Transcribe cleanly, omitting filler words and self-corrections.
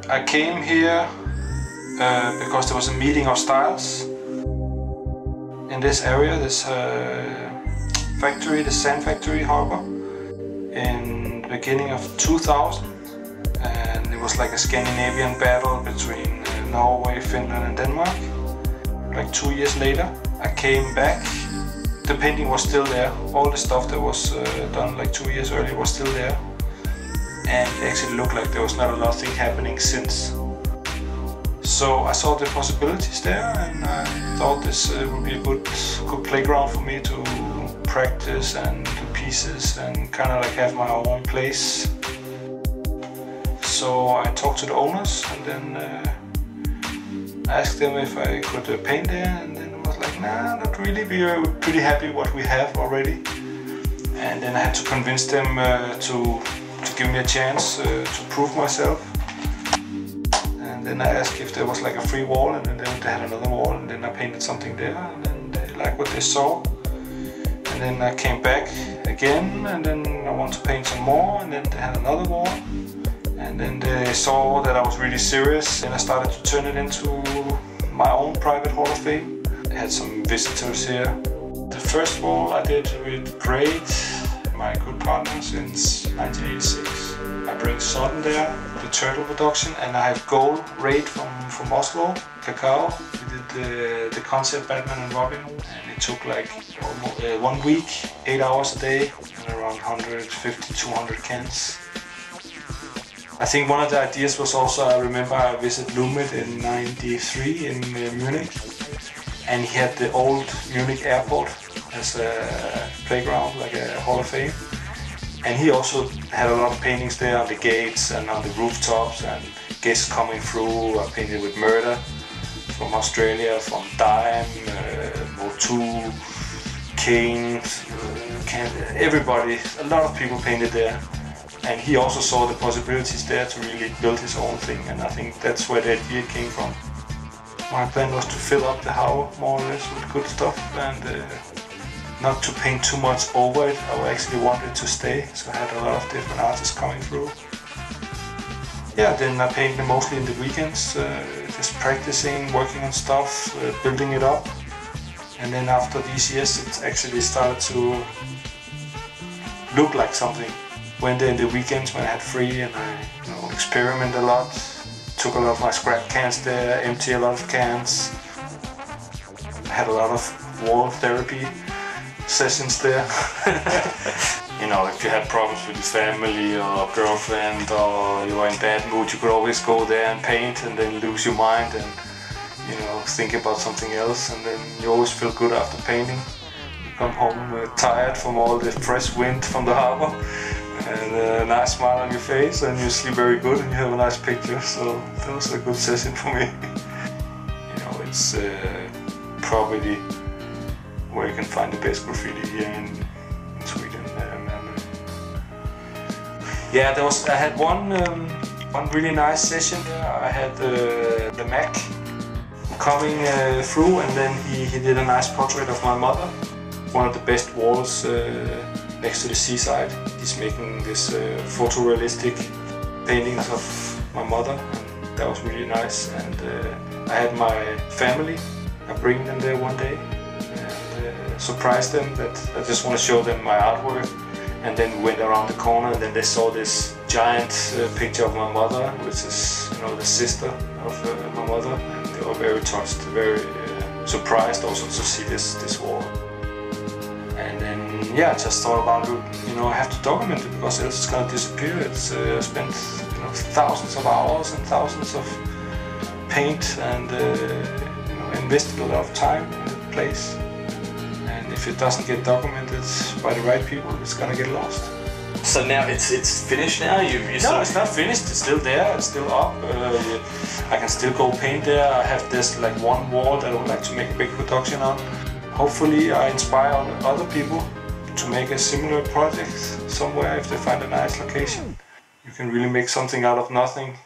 I came here because there was a meeting of styles in this area, this factory, the sand factory harbor, in the beginning of 2000, and it was like a Scandinavian battle between Norway, Finland and Denmark. Like 2 years later, I came back. The painting was still there. All the stuff that was done like 2 years earlier was still there. And it actually looked like there was not a lot of things happening since. So I saw the possibilities there, and I thought this would be a good playground for me to practice and do pieces and kind of like have my own place. So I talked to the owners, and then I asked them if I could paint there, and then it was like, nah, not really. We're pretty happy what we have already. And then I had to convince them to give me a chance to prove myself. And then I asked if there was like a free wall, and then they had another wall, and then I painted something there, and then they liked what they saw. And then I came back again, and then I wanted to paint some more, and then they had another wall. And then they saw that I was really serious, and I started to turn it into my own private Hall of Fame. I had some visitors here. The first wall I did with Great, my good partner since 1986. I bring Sun there, the turtle production, and I have Gold Raid from Oslo, Cacao. We did the concept Batman and Robin, and it took like almost 1 week, 8 hours a day, and around 150-200 cans. I think one of the ideas was also, I remember I visited Lumit in '93 in Munich, and he had the old Munich airport as a playground, like a Hall of Fame. And he also had a lot of paintings there on the gates and on the rooftops, and guests coming through. I painted with Murder from Australia, from Dime, Motu, King, everybody, a lot of people painted there. And he also saw the possibilities there to really build his own thing, and I think that's where the idea came from. My plan was to fill up the harbor more or less with good stuff, and not to paint too much over it. I actually wanted it to stay, so I had a lot of different artists coming through. Yeah, then I painted mostly in the weekends, just practicing, working on stuff, building it up. And then after these years it actually started to look like something. Went there in the weekends when I had free, and I experiment a lot. Took a lot of my scrap cans there, empty a lot of cans. I had a lot of wall therapy sessions there. If you had problems with your family or girlfriend, or you were in bad mood, you could always go there and paint and then lose your mind and think about something else, and then you always feel good after painting. You come home tired from all the fresh wind from the harbor, and a nice smile on your face, and you sleep very good, and you have a nice picture. So that was a good session for me. It's probably where you can find the best graffiti here in Sweden. Yeah, I had one really nice session there. I had the Mac coming through, and then he did a nice portrait of my mother. One of the best walls next to the seaside. He's making this photorealistic paintings of my mother, and that was really nice. And I had my family. I bring them there one day and surprised them that I just want to show them my artwork. And then we went around the corner, and then they saw this giant picture of my mother, which is the sister of my mother, and they were very touched, very surprised also to see this wall. And then I just thought about it. I have to document it, because else it's gonna disappear. It's spent thousands of hours and thousands of paint, and invested a lot of time in the place. And if it doesn't get documented by the right people, it's gonna get lost. So now it's finished now? No, it's not finished. It's still there. It's still up. I can still go paint there. I have this like one wall that I would like to make a big production on. Hopefully I inspire other people to make a similar project somewhere if they find a nice location. You can really make something out of nothing.